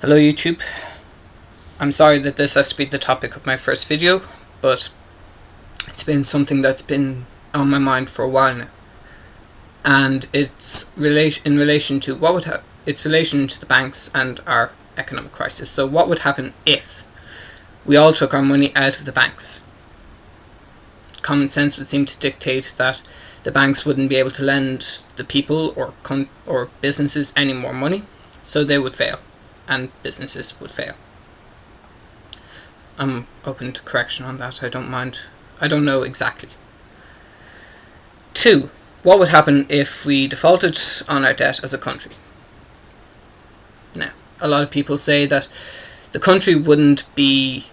Hello YouTube. I'm sorry that this has to be the topic of my first video, but it's been something that's been on my mind for a while now. And it's in relation to it's relation to the banks and our economic crisis. So what would happen if we all took our money out of the banks? Common sense would seem to dictate that the banks wouldn't be able to lend the people or businesses any more money, so they would fail and businesses would fail. I'm open to correction on that. I don't mind. I don't know exactly. 2. What would happen if we defaulted on our debt as a country? Now, a lot of people say that the country wouldn't be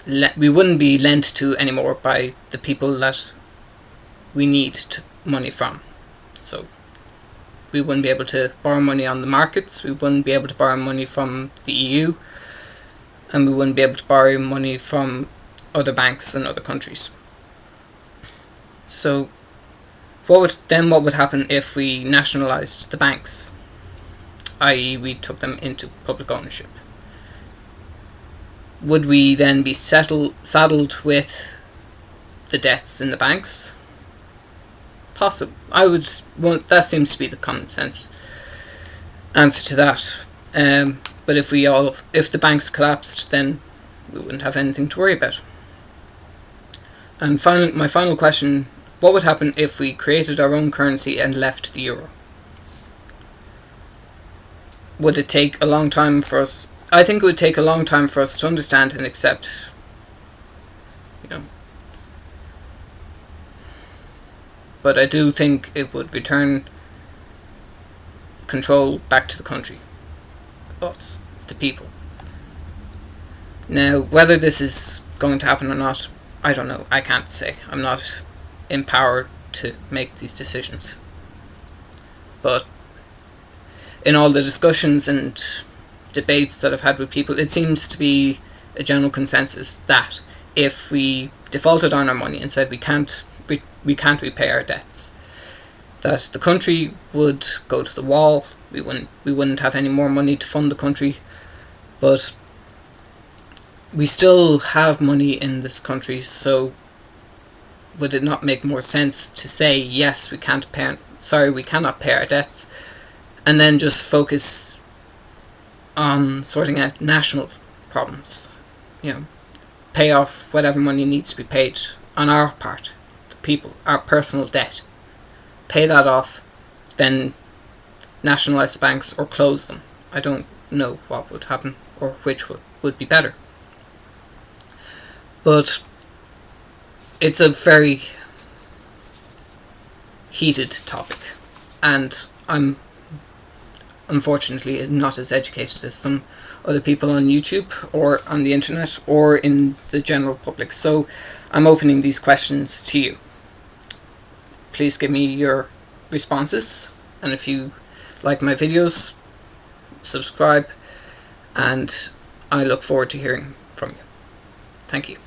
lent to anymore by the people that we need money from. So we wouldn't be able to borrow money on the markets, we wouldn't be able to borrow money from the EU, and we wouldn't be able to borrow money from other banks in other countries. So what would happen if we nationalised the banks, i.e. we took them into public ownership? Would we then be saddled with the debts in the banks? Possible. That seems to be the common sense answer to that. But if the banks collapsed, then we wouldn't have anything to worry about. And my final question: what would happen if we created our own currency and left the euro? Would it take a long time for us? I think it would take a long time for us to understand and accept, but I do think it would return control back to the country, us, the people. Now, whether this is going to happen or not, I don't know. I can't say. I'm not empowered to make these decisions. But in all the discussions and debates that I've had with people, it seems to be a general consensus that if we defaulted on our money and said we can't repay our debts, that the country would go to the wall. We wouldn't have any more money to fund the country, but we still have money in this country. So would it not make more sense to say yes, we cannot pay our debts, and then just focus on sorting out national problems? Pay off whatever money needs to be paid on our part, the people, our personal debt. Pay that off, then nationalise the banks or close them. I don't know what would happen or which would be better. But it's a very heated topic, and I'm unfortunately not as educated as some other people on YouTube or on the internet or in the general public. So I'm opening these questions to you. Please give me your responses, and if you like my videos, subscribe, and I look forward to hearing from you. Thank you.